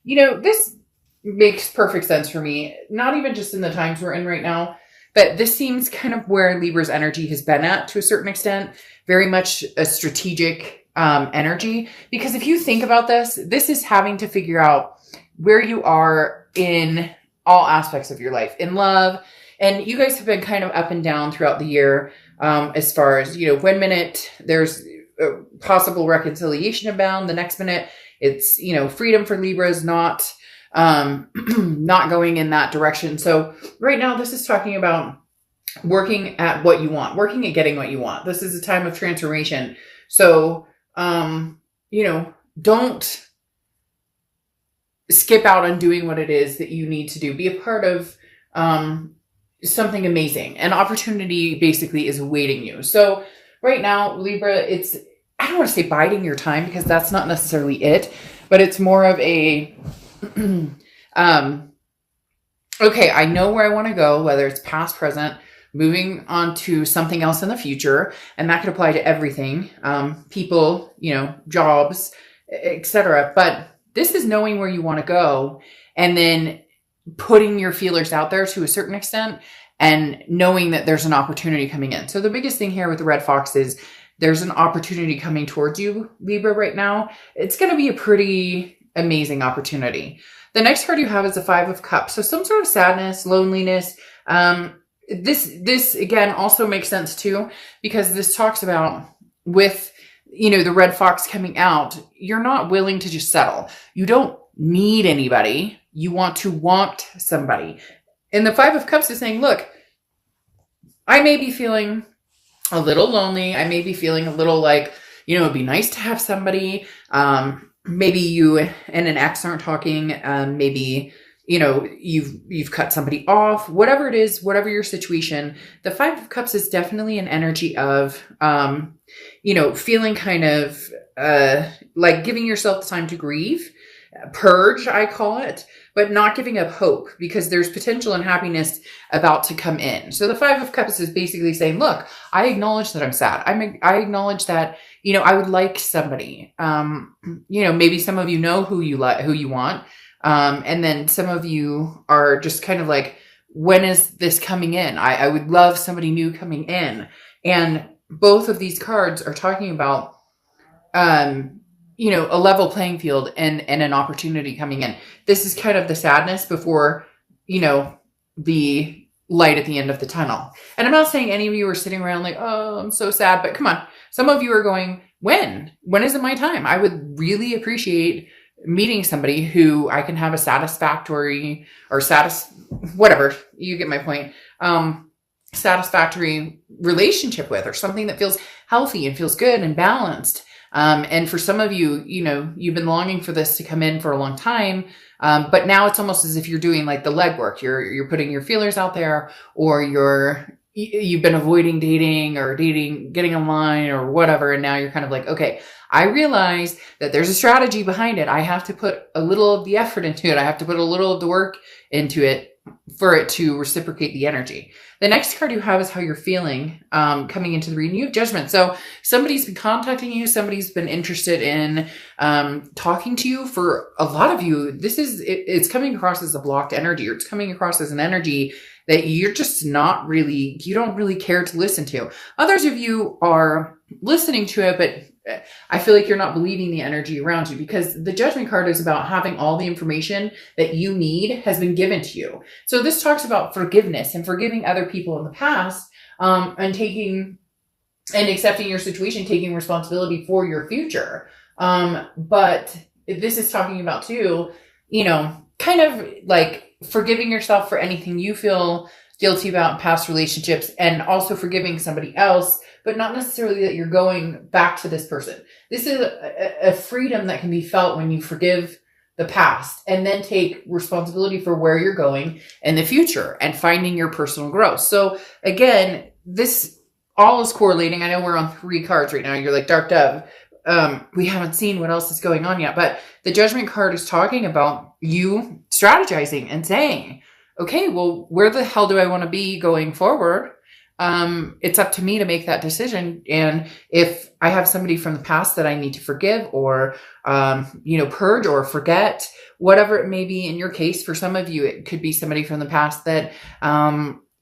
this makes perfect sense for me, not even just in the times we're in right now, but this seems kind of where Libra's energy has been at to a certain extent, very much a strategic energy. Because if you think about this is having to figure out where you are in all aspects of your life, in love. And you guys have been kind of up and down throughout the year, as far as, one minute there's a possible reconciliation abound. The next minute it's, freedom for Libras, not going in that direction. So right now this is talking about working at what you want, working at getting what you want. This is a time of transformation. So, don't skip out on doing what it is that you need to do. Be a part of, something amazing. An opportunity basically is awaiting you. So right now, Libra, I don't want to say biding your time, because that's not necessarily it, but it's more of a, okay, I know where I want to go, whether it's past, present, moving on to something else in the future. And that could apply to everything, people, jobs, etc. But this is knowing where you want to go and then putting your feelers out there to a certain extent and knowing that there's an opportunity coming in. So the biggest thing here with the red fox is there's an opportunity coming towards you, Libra, right now. It's going to be a pretty amazing opportunity. The next card you have is the Five of Cups. So some sort of sadness, loneliness. This again also makes sense too, because this talks about with, the red fox coming out, you're not willing to just settle. You don't need anybody. You want somebody. And the Five of Cups is saying, look, I may be feeling a little lonely. I may be feeling a little like, it'd be nice to have somebody. Maybe you and an ex aren't talking. Maybe, you've cut somebody off, whatever it is, whatever your situation. The Five of Cups is definitely an energy of, feeling kind of, like giving yourself the time to grieve, purge, I call it, but not giving up hope, because there's potential and happiness about to come in. So the Five of Cups is basically saying, look, I acknowledge that I'm sad. I acknowledge that, I would like somebody. Maybe some of you know who you want. And then some of you are just kind of like, when is this coming in? I would love somebody new coming in. And both of these cards are talking about, a level playing field and an opportunity coming in. This is kind of the sadness before, the light at the end of the tunnel. And I'm not saying any of you are sitting around like, oh, I'm so sad, but come on. Some of you are going, when is it my time? I would really appreciate meeting somebody who I can have a satisfactory or whatever, you get my point, satisfactory relationship with, or something that feels healthy and feels good and balanced. And for some of you, you've been longing for this to come in for a long time. But now it's almost as if you're doing like the legwork. You're putting your feelers out there, or you've been avoiding dating or getting online or whatever. And now you're kind of like, okay, I realize that there's a strategy behind it. I have to put a little of the effort into it. I have to put a little of the work into it for it to reciprocate the energy. The next card you have is how you're feeling, coming into the reading. You have Judgment. So somebody's been contacting you. Somebody's been interested in, talking to you. For a lot of you, it's coming across as a blocked energy, or it's coming across as an energy that you're just you don't really care to listen to. Others of you are listening to it, but I feel like you're not believing the energy around you, because the Judgment card is about having all the information that you need has been given to you. So this talks about forgiveness and forgiving other people in the past, and accepting your situation, taking responsibility for your future. But this is talking about too, kind of like forgiving yourself for anything you feel guilty about in past relationships, and also forgiving somebody else, but not necessarily that you're going back to this person. This is a freedom that can be felt when you forgive the past and then take responsibility for where you're going in the future and finding your personal growth. So again, this all is correlating. I know we're on 3 cards right now. You're like, Dark Dove. We haven't seen what else is going on yet, but the Judgment card is talking about you strategizing and saying, okay, well, where the hell do I want to be going forward? it's up to me to make that decision. And if I have somebody from the past that I need to forgive or, purge or forget, whatever it may be in your case, for some of you, it could be somebody from the past that,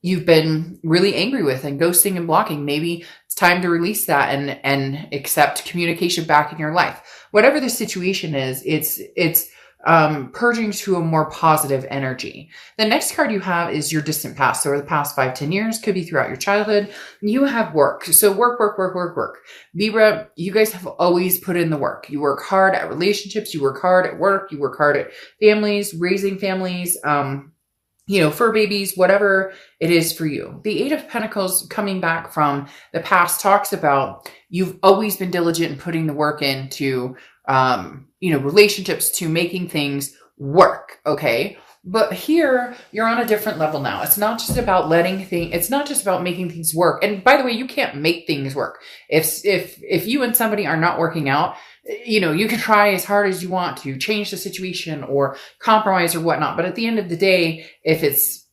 you've been really angry with and ghosting and blocking. Maybe it's time to release that and accept communication back in your life. Whatever the situation is, it's purging to a more positive energy. The next card you have is your distant past. So the past 5-10 years, could be throughout your childhood. You have work. So work. Libra, you guys have always put in the work. You work hard at relationships. You work hard at work. You work hard at families, raising families, fur babies, whatever it is for you. The 8 of Pentacles coming back from the past talks about you've always been diligent in putting the work into, relationships, to making things work. Okay. But here you're on a different level now. It's not just about it's not just about making things work. And by the way, you can't make things work. If you and somebody are not working out, you can try as hard as you want to change the situation or compromise or whatnot. But at the end of the day, if it's,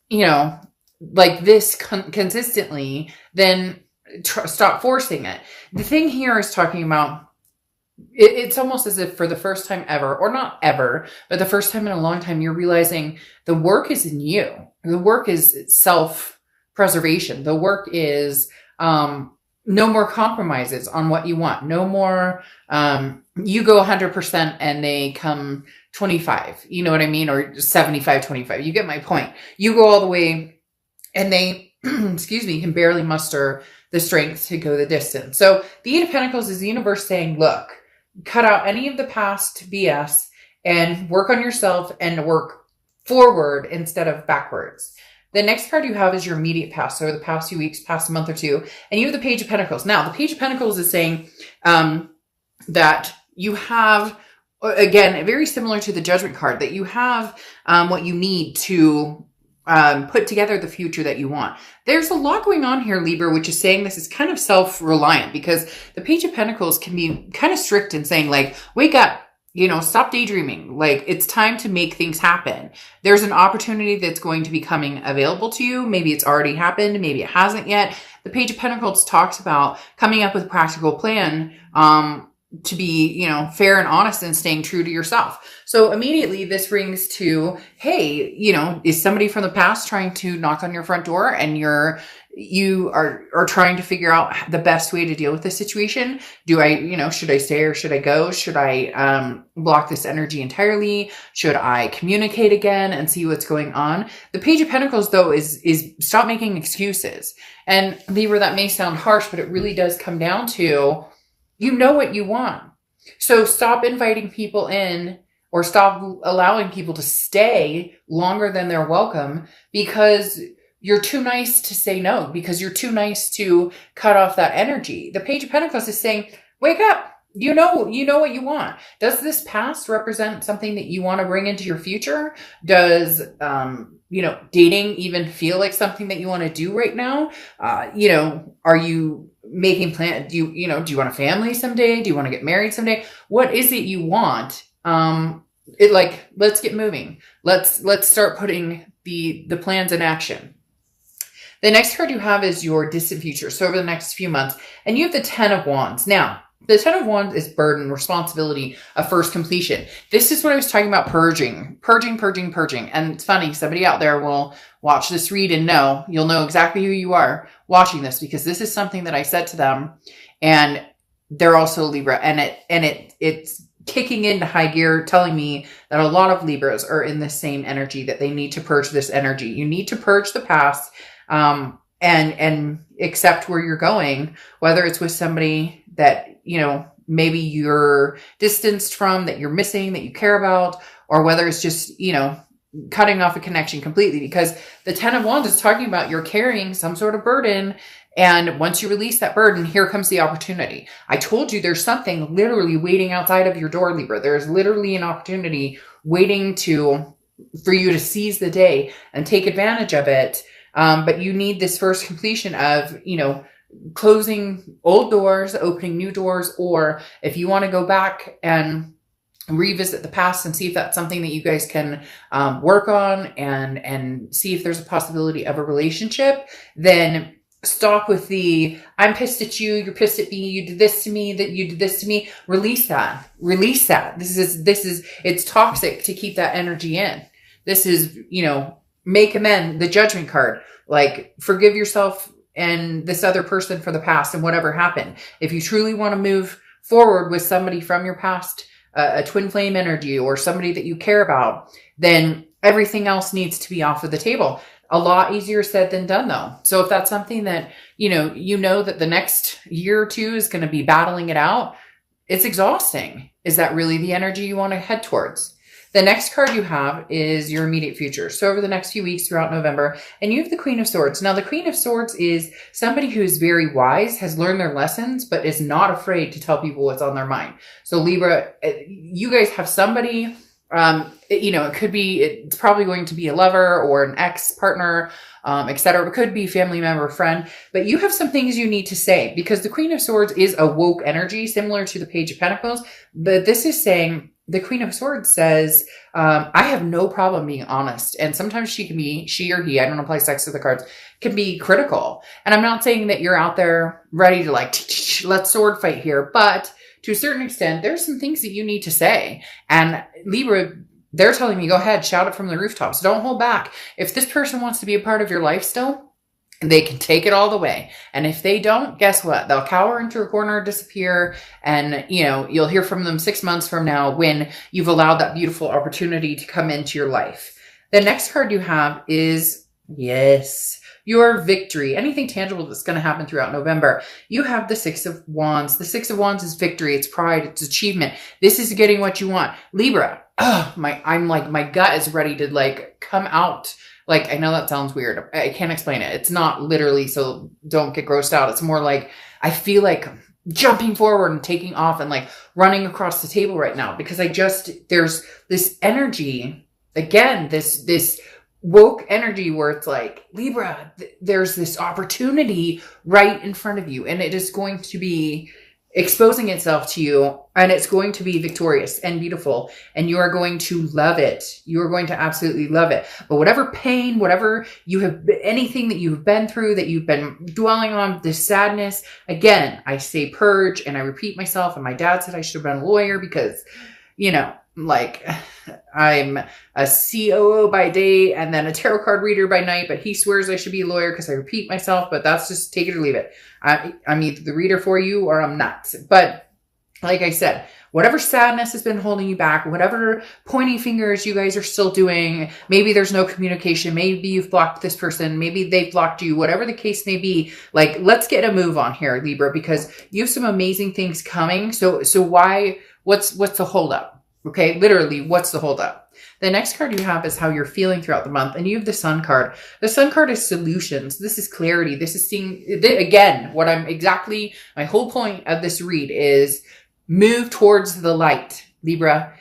like this consistently, then stop forcing it. The thing here is talking about, it's almost as if for the first time ever, or not ever, but the first time in a long time, you're realizing the work is in you. The work is self-preservation. The work is, no more compromises on what you want. No more, you go 100% and they come 25. You know what I mean? Or 75, 25. You get my point. You go all the way and they, can barely muster the strength to go the distance. So the 8 of Pentacles is the universe saying, look, cut out any of the past BS and work on yourself and work forward instead of backwards. The next card you have is your immediate past. So the past few weeks, past month or two, and you have the Page of Pentacles. Now, the Page of Pentacles is saying that you have, again, very similar to the Judgment card, that you have what you need to put together the future that you want. There's a lot going on here, Libra, which is saying this is kind of self-reliant, because the Page of Pentacles can be kind of strict in saying, like, wake up, stop daydreaming. Like, it's time to make things happen. There's an opportunity that's going to be coming available to you. Maybe it's already happened. Maybe it hasn't yet. The Page of Pentacles talks about coming up with a practical plan, to be, fair and honest and staying true to yourself. So immediately this rings to, hey, is somebody from the past trying to knock on your front door and you are trying to figure out the best way to deal with this situation? Do I, should I stay or should I go? Should I, block this energy entirely? Should I communicate again and see what's going on? The Page of Pentacles, though, is stop making excuses. And Libra, that may sound harsh, but it really does come down to, you know what you want. So stop inviting people in or stop allowing people to stay longer than they're welcome, because you're too nice to say no, because you're too nice to cut off that energy. The Page of Pentacles is saying, wake up. You know what you want. Does this past represent something that you want to bring into your future? Does, dating even feel like something that you want to do right now? Are you making plans? Do you want a family someday? Do you want to get married someday? What is it you want? Let's get moving. Let's start putting the plans in action. The next card you have is your distant future. So over the next few months, and you have the 10 of Wands. Now, the 10 of Wands is burden, responsibility, a first completion. This is what I was talking about, purging. And it's funny, somebody out there will watch this read and you'll know exactly who you are watching this, because this is something that I said to them, and they're also Libra, and it's kicking into high gear, telling me that a lot of Libras are in the same energy, that they need to purge this energy. You need to purge the past, and accept where you're going, whether it's with somebody that, maybe you're distanced from, that you're missing, that you care about, or whether it's just, cutting off a connection completely, because the 10 of Wands is talking about you're carrying some sort of burden. And once you release that burden, here comes the opportunity. I told you there's something literally waiting outside of your door, Libra. There's literally an opportunity waiting for you to seize the day and take advantage of it. But you need this first completion of, closing old doors, opening new doors, or if you want to go back and revisit the past and see if that's something that you guys can work on and see if there's a possibility of a relationship, then stop with the, I'm pissed at you, you're pissed at me, you did this to me, that you did this to me. Release that. Release that. It's toxic to keep that energy in. This is, make amends, the judgment card. Like, forgive yourself and this other person for the past and whatever happened. If you truly want to move forward with somebody from your past, a twin flame energy or somebody that you care about, then everything else needs to be off of the table. A lot easier said than done, though. So if that's something that, you know that the next year or two is going to be battling it out, it's exhausting. Is that really the energy you want to head towards? The next card you have is your immediate future. So over the next few weeks throughout November, and you have the Queen of Swords. Now, the Queen of Swords is somebody who is very wise, has learned their lessons, but is not afraid to tell people what's on their mind. So Libra, you guys have somebody, it's probably going to be a lover or an ex-partner, etc. It could be family member, friend, but you have some things you need to say because the Queen of Swords is a woke energy, similar to the Page of Pentacles, but this is saying, the Queen of Swords says, I have no problem being honest. And sometimes she or he, I don't apply sex to the cards, can be critical. And I'm not saying that you're out there ready to let's sword fight here. But to a certain extent, there's some things that you need to say. And Libra, they're telling me, go ahead, shout it from the rooftops. Don't hold back. If this person wants to be a part of your life still, they can take it all the way. And if they don't, guess what? They'll cower into a corner, disappear, and, you'll hear from them 6 months from now when you've allowed that beautiful opportunity to come into your life. The next card you have is, yes, your victory. Anything tangible that's going to happen throughout November. You have the Six of Wands. The Six of Wands is victory. It's pride. It's achievement. This is getting what you want. Libra, my gut is ready to come out. I know that sounds weird. I can't explain it. It's not literally, so don't get grossed out. It's more like, I feel like jumping forward and taking off and running across the table right now because there's this energy, again, this woke energy where it's Libra, there's this opportunity right in front of you and it is going to be exposing itself to you and it's going to be victorious and beautiful and you are going to love it. You are going to absolutely love it. But whatever pain, whatever you have, anything that you've been through, that you've been dwelling on, this sadness, again, I say purge and I repeat myself. And my dad said I should have been a lawyer because, I'm a COO by day and then a tarot card reader by night, but he swears I should be a lawyer because I repeat myself, but that's just take it or leave it. I'm either the reader for you or I'm not. But like I said, whatever sadness has been holding you back, whatever pointing fingers you guys are still doing, maybe there's no communication, maybe you've blocked this person, maybe they've blocked you, whatever the case may be, let's get a move on here, Libra, because you have some amazing things coming. So what's the holdup? Okay, literally, what's the holdup? The next card you have is how you're feeling throughout the month, and you have the Sun card. The Sun card is solutions. This is clarity. This is seeing, again, my whole point of this read is move towards the light, Libra.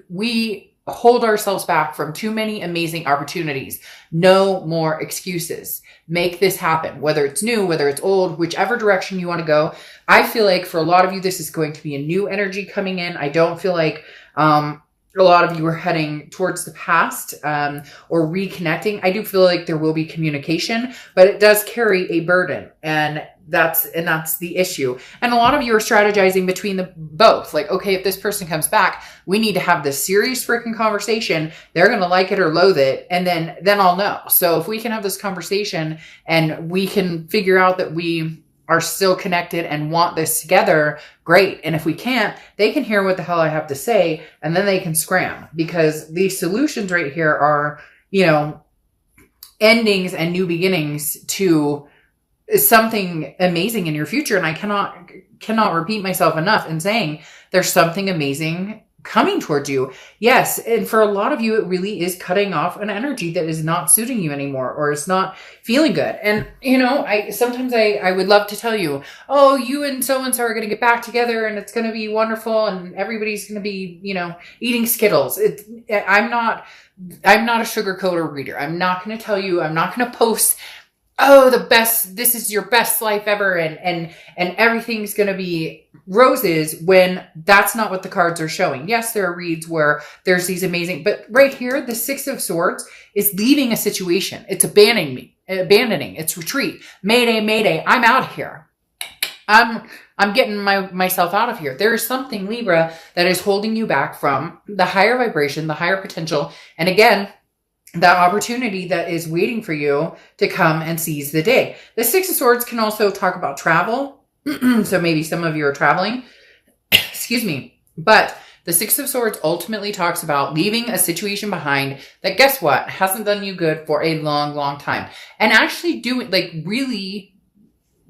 We hold ourselves back from too many amazing opportunities. No more excuses. Make this happen, whether it's new, whether it's old, whichever direction you want to go. I feel like for a lot of you, this is going to be a new energy coming in. I don't feel like a lot of you are heading towards the past or reconnecting. I do feel like there will be communication, but it does carry a burden, and that's the issue. And a lot of you are strategizing between the both. Okay, if this person comes back, we need to have this serious freaking conversation. They're going to like it or loathe it. And then I'll know. So if we can have this conversation and we can figure out that we are still connected and want this together, great. And if we can't, they can hear what the hell I have to say and then they can scram, because these solutions right here are, endings and new beginnings to something amazing in your future. And I cannot repeat myself enough in saying there's something amazing coming towards you. Yes. And for a lot of you, it really is cutting off an energy that is not suiting you anymore, or it's not feeling good. And, sometimes I would love to tell you, oh, you and so-and-so are going to get back together and it's going to be wonderful. And everybody's going to be, eating Skittles. I'm not a sugarcoater reader. I'm not going to tell you, I'm not going to post, oh, this is your best life ever. And everything's going to be roses, when that's not what the cards are showing. Yes, there are reads where there's these amazing, but right here, the Six of Swords is leaving a situation. It's abandoning me. abandoning. It's retreat. Mayday, mayday. I'm out of here. I'm getting myself out of here. There is something, Libra, that is holding you back from the higher vibration, the higher potential. And again, that opportunity that is waiting for you to come and seize the day. The Six of Swords can also talk about travel. So maybe some of you are traveling. Excuse me. But the Six of Swords ultimately talks about leaving a situation behind that, guess what, hasn't done you good for a long, long time. And actually doing, like, really,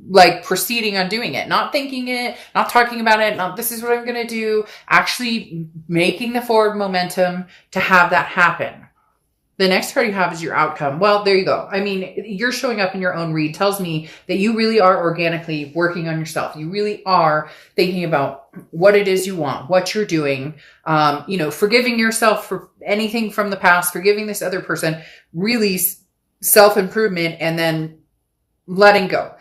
like, proceeding on doing it. Not thinking it, not talking about it, not this is what I'm going to do. Actually making the forward momentum to have that happen. The next card you have is your outcome. Well, there you go. I mean, you're showing up in your own read tells me that you really are organically working on yourself. You really are thinking about what it is you want, what you're doing, forgiving yourself for anything from the past, forgiving this other person, really self-improvement, and then letting go.